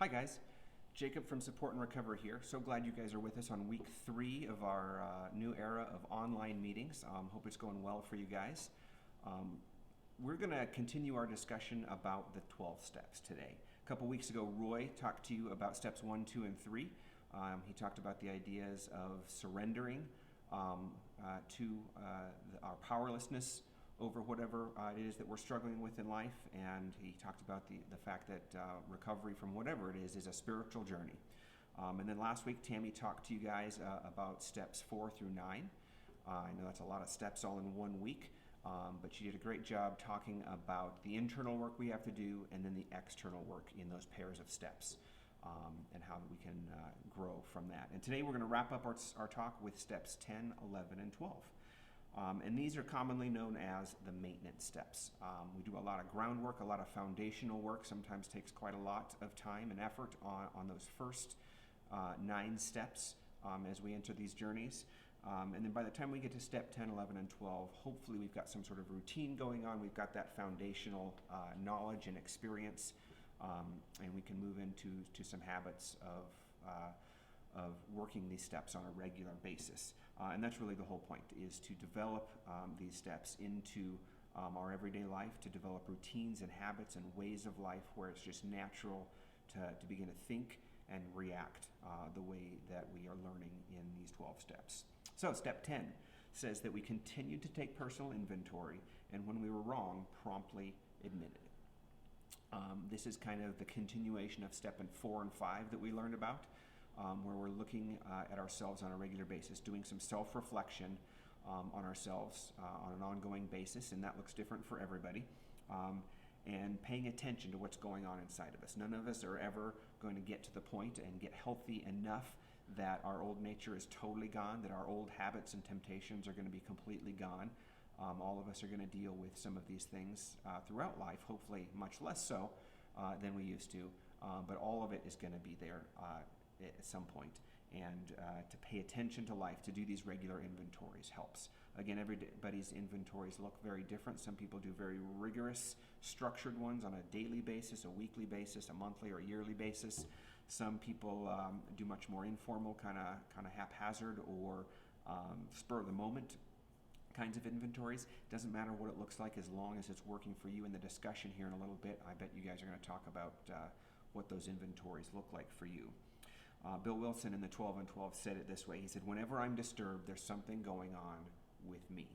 Hi guys, Jacob from Support and Recover here. So glad you guys are with us on week 3 of our new era of online meetings. Hope it's going well for you guys. We're going to continue our discussion about the 12 steps today. A couple weeks ago, Roy talked to you about steps 1, 2, and 3. He talked about the ideas of surrendering to our powerlessness over whatever it is that we're struggling with in life, and he talked about the fact that recovery from whatever it is a spiritual journey. And then last week, Tammy talked to you guys about steps 4 through 9. I know that's a lot of steps all in 1 week, but she did a great job talking about the internal work we have to do and then the external work in those pairs of steps, and how we can grow from that. And today we're going to wrap up our talk with steps 10, 11, and 12. And these are commonly known as the maintenance steps. We do a lot of groundwork, a lot of foundational work, sometimes takes quite a lot of time and effort on those first 9 steps as we enter these journeys. And then by the time we get to step 10, 11, and 12, hopefully we've got some sort of routine going on. We've got that foundational knowledge and experience, and we can move into some habits of working these steps on a regular basis. And that's really the whole point, is to develop these steps into our everyday life, to develop routines and habits and ways of life where it's just natural to begin to think and react the way that we are learning in these 12 steps. So step 10 says that we continue to take personal inventory, and when we were wrong, promptly admit it. This is kind of the continuation of step 4 and 5 that we learned about. Where we're looking at ourselves on a regular basis, doing some self-reflection on ourselves on an ongoing basis, and that looks different for everybody, and paying attention to what's going on inside of us. None of us are ever going to get to the point and get healthy enough that our old nature is totally gone, that our old habits and temptations are going to be completely gone. All of us are going to deal with some of these things throughout life, hopefully much less so than we used to, but all of it is going to be there at some point, and to pay attention to life, to do these regular inventories helps. Again, everybody's inventories look very different. Some people do very rigorous, structured ones on a daily basis, a weekly basis, a monthly or yearly basis. Some people do much more informal, kind of haphazard or spur of the moment kinds of inventories. Doesn't matter what it looks like as long as it's working for you. In the discussion here in a little bit, I bet you guys are going to talk about what those inventories look like for you. Bill Wilson in the 12 and 12 said it this way. He said, whenever I'm disturbed, there's something going on with me.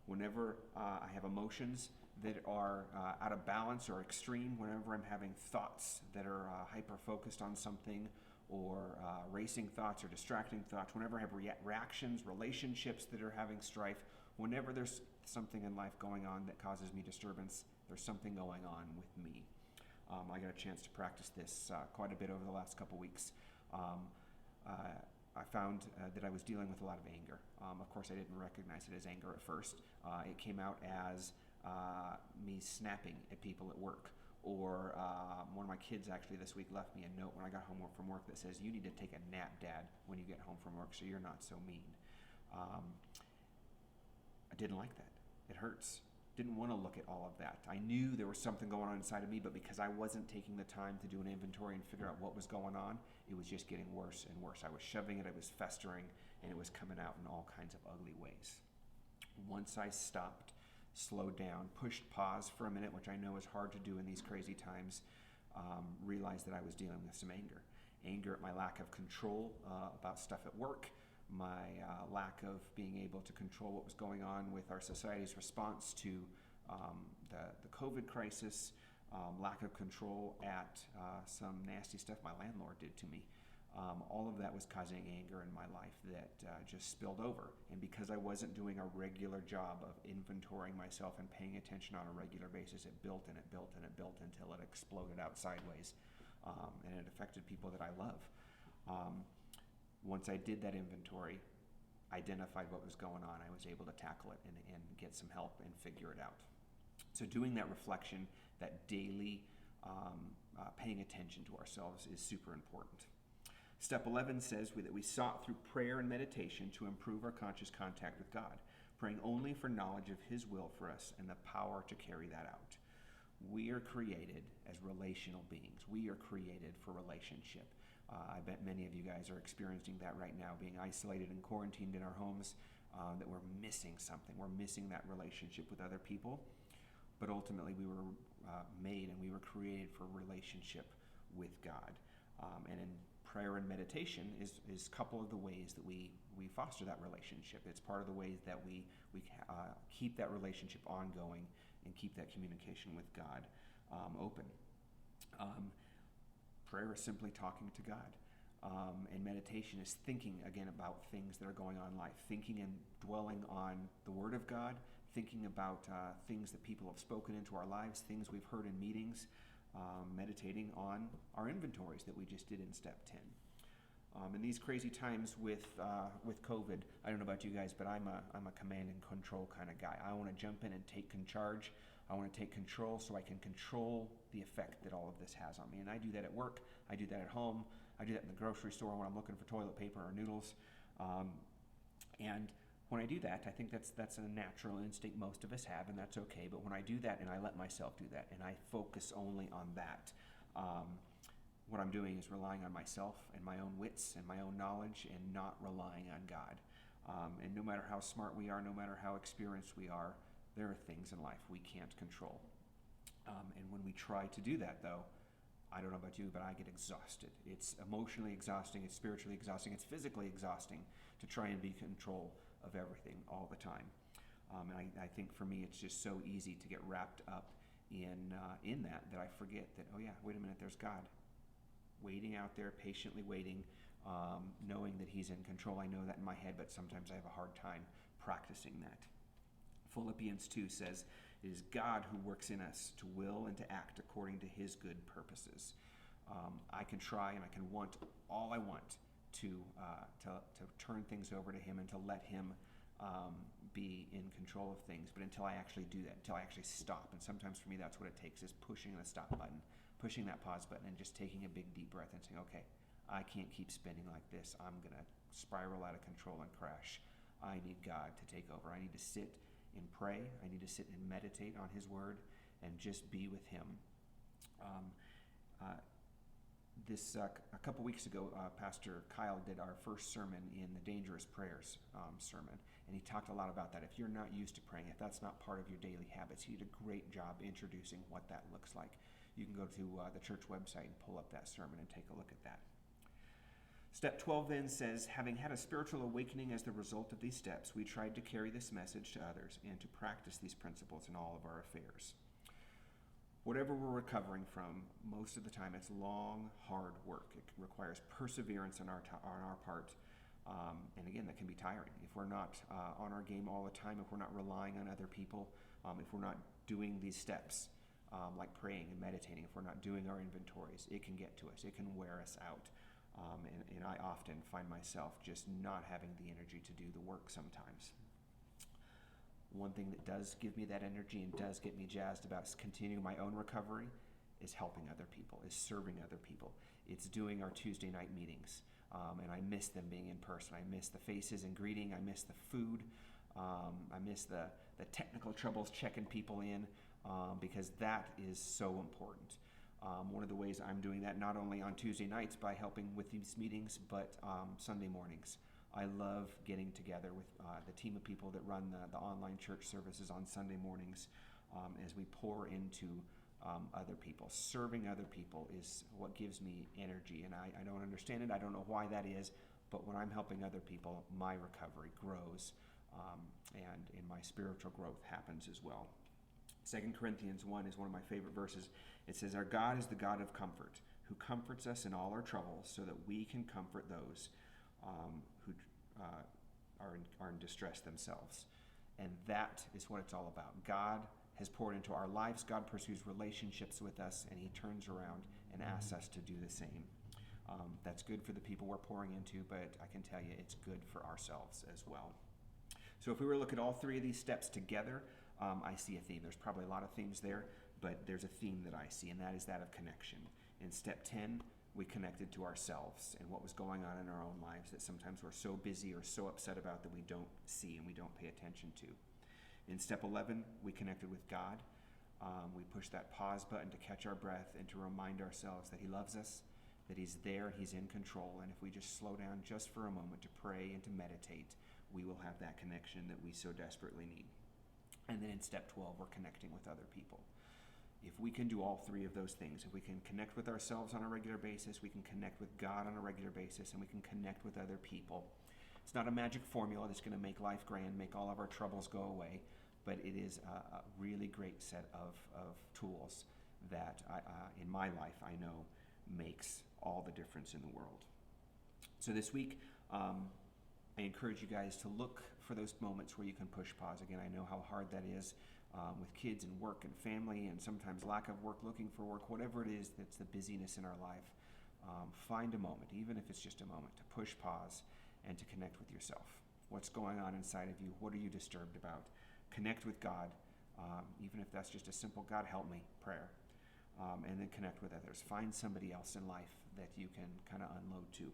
Whenever I have emotions that are out of balance or extreme, whenever I'm having thoughts that are hyper-focused on something, or racing thoughts or distracting thoughts, whenever I have reactions, relationships that are having strife, whenever there's something in life going on that causes me disturbance, there's something going on with me. I got a chance to practice this quite a bit over the last couple weeks. I found that I was dealing with a lot of anger. Of course, I didn't recognize it as anger at first. It came out as me snapping at people at work. Or one of my kids actually this week left me a note when I got home from work that says, you need to take a nap, Dad, when you get home from work so you're not so mean. I didn't like that. It hurts. Didn't want to look at all of that. I knew there was something going on inside of me, but because I wasn't taking the time to do an inventory and figure out what was going on, it was just getting worse and worse. I was shoving it, I was festering, and it was coming out in all kinds of ugly ways. Once I stopped, slowed down, pushed pause for a minute, which I know is hard to do in these crazy times, realized that I was dealing with some anger. Anger at my lack of control about stuff at work, my lack of being able to control what was going on with our society's response to the COVID crisis, lack of control at some nasty stuff my landlord did to me. All of that was causing anger in my life that just spilled over. And because I wasn't doing a regular job of inventorying myself and paying attention on a regular basis, it built and it built and it built until it exploded out sideways. And it affected people that I love. Once I did that inventory, identified what was going on, I was able to tackle it and get some help and figure it out. So doing that reflection, that daily paying attention to ourselves is super important. Step 11 says that we sought through prayer and meditation to improve our conscious contact with God, praying only for knowledge of His will for us and the power to carry that out. We are created as relational beings. We are created for relationship. I bet many of you guys are experiencing that right now, being isolated and quarantined in our homes, that we're missing something. We're missing that relationship with other people. But ultimately, we were made and we were created for relationship with God. And in prayer and meditation is a couple of the ways that we foster that relationship. It's part of the ways that we keep that relationship ongoing and keep that communication with God open. Prayer is simply talking to God. And meditation is thinking again about things that are going on in life, thinking and dwelling on the Word of God, thinking about things that people have spoken into our lives, things we've heard in meetings, meditating on our inventories that we just did in step 10. In these crazy times with COVID, I don't know about you guys, but I'm a command and control kind of guy. I want to jump in and take charge. I want to take control so I can control the effect that all of this has on me. And I do that at work. I do that at home. I do that in the grocery store when I'm looking for toilet paper or noodles. And when I do that, I think that's a natural instinct most of us have, and that's okay. But when I do that and I let myself do that and I focus only on that, what I'm doing is relying on myself and my own wits and my own knowledge and not relying on God. And no matter how smart we are, no matter how experienced we are, there are things in life we can't control. And when we try to do that, though, I don't know about you, but I get exhausted. It's emotionally exhausting, it's spiritually exhausting, it's physically exhausting to try and be in control of everything all the time. And I think for me, it's just so easy to get wrapped up in that I forget that, oh yeah, wait a minute, there's God. Waiting out there, patiently waiting, knowing that He's in control. I know that in my head, but sometimes I have a hard time practicing that. Philippians 2 says, it is God who works in us to will and to act according to His good purposes. I can try and I can want all I want to turn things over to Him and to let Him be in control of things. But until I actually do that, until I actually stop, and sometimes for me that's what it takes, is pushing the stop button, pushing that pause button, and just taking a big deep breath and saying, okay, I can't keep spinning like this. I'm going to spiral out of control and crash. I need God to take over. I need to sit and pray. I need to sit and meditate on His Word and just be with Him. A couple weeks ago, Pastor Kyle did our first sermon in the Dangerous Prayers sermon, and he talked a lot about that. If you're not used to praying, if that's not part of your daily habits, he did a great job introducing what that looks like. You can go to the church website and pull up that sermon and take a look at that. Step 12 then says, having had a spiritual awakening as the result of these steps, we tried to carry this message to others and to practice these principles in all of our affairs. Whatever we're recovering from, most of the time it's long, hard work. It requires perseverance on our part. And again, that can be tiring. If we're not on our game all the time, if we're not relying on other people, if we're not doing these steps, like praying and meditating, if we're not doing our inventories, it can get to us. It can wear us out. And I often find myself just not having the energy to do the work sometimes. One thing that does give me that energy and does get me jazzed about continuing my own recovery is helping other people, is serving other people. It's doing our Tuesday night meetings. And I miss them being in person. I miss the faces and greeting. I miss the food. I miss the technical troubles checking people in, because that is so important. One of the ways I'm doing that, not only on Tuesday nights by helping with these meetings, but Sunday mornings. I love getting together with the team of people that run the online church services on Sunday mornings as we pour into other people. Serving other people is what gives me energy, and I don't understand it. I don't know why that is, but when I'm helping other people, my recovery grows, and my spiritual growth happens as well. 2 Corinthians 1 is one of my favorite verses. It says, our God is the God of comfort, who comforts us in all our troubles so that we can comfort those who are in distress themselves. And that is what it's all about. God has poured into our lives. God pursues relationships with us, and He turns around and asks us to do the same. That's good for the people we're pouring into, but I can tell you it's good for ourselves as well. So if we were to look at all three of these steps together, I see a theme. There's probably a lot of themes there, but there's a theme that I see, and that is that of connection. In step 10, we connected to ourselves and what was going on in our own lives that sometimes we're so busy or so upset about that we don't see and we don't pay attention to. In step 11, we connected with God. We push that pause button to catch our breath and to remind ourselves that He loves us, that He's there, He's in control. And if we just slow down just for a moment to pray and to meditate, we will have that connection that we so desperately need. And then in step 12, we're connecting with other people. If we can do all three of those things, if we can connect with ourselves on a regular basis, we can connect with God on a regular basis, and we can connect with other people. It's not a magic formula that's going to make life grand, make all of our troubles go away, but it is a really great set of tools that in my life I know makes all the difference in the world. So this week, I encourage you guys to look for those moments where you can push pause. Again, I know how hard that is with kids and work and family and sometimes lack of work, looking for work, whatever it is that's the busyness in our life. Find a moment, even if it's just a moment, to push pause and to connect with yourself. What's going on inside of you? What are you disturbed about? Connect with God, even if that's just a simple God help me prayer. And then connect with others. Find somebody else in life that you can kind of unload to.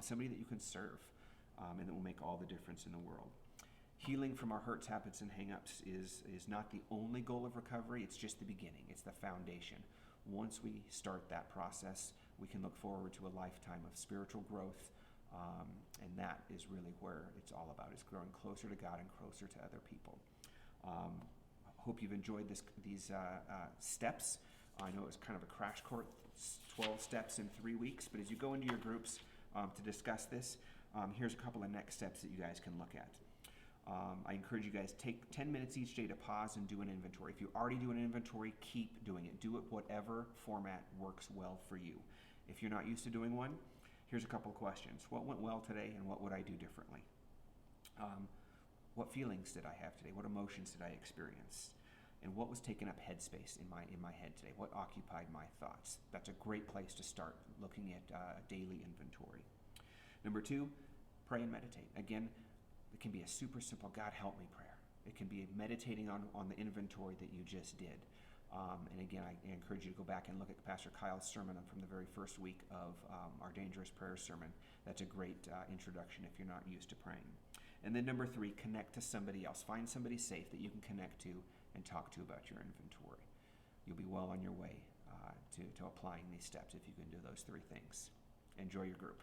Somebody that you can serve, and that will make all the difference in the world. Healing from our hurts, habits, and hang-ups is not the only goal of recovery. It's just the beginning. It's the foundation. Once we start that process, we can look forward to a lifetime of spiritual growth, and that is really where it's all about, is growing closer to God and closer to other people. Hope you've enjoyed these steps. I know it was kind of a crash course, 12 steps in 3 weeks, but as you go into your groups to discuss this, here's a couple of next steps that you guys can look at. I encourage you guys, take 10 minutes each day to pause and do an inventory. If you already do an inventory, keep doing it. Do it whatever format works well for you. If you're not used to doing one, here's a couple of questions. What went well today, and what would I do differently? What feelings did I have today? What emotions did I experience? And what was taking up headspace in my head today? What occupied my thoughts? That's a great place to start looking at a daily inventory. Number 2, pray and meditate. Again, it can be a super simple God help me prayer. It can be meditating on the inventory that you just did. And again, I encourage you to go back and look at Pastor Kyle's sermon from the very first week of our Dangerous Prayer sermon. That's a great introduction if you're not used to praying. And then number 3, connect to somebody else. Find somebody safe that you can connect to and talk to about your inventory. You'll be well on your way to applying these steps if you can do those 3 things. Enjoy your group.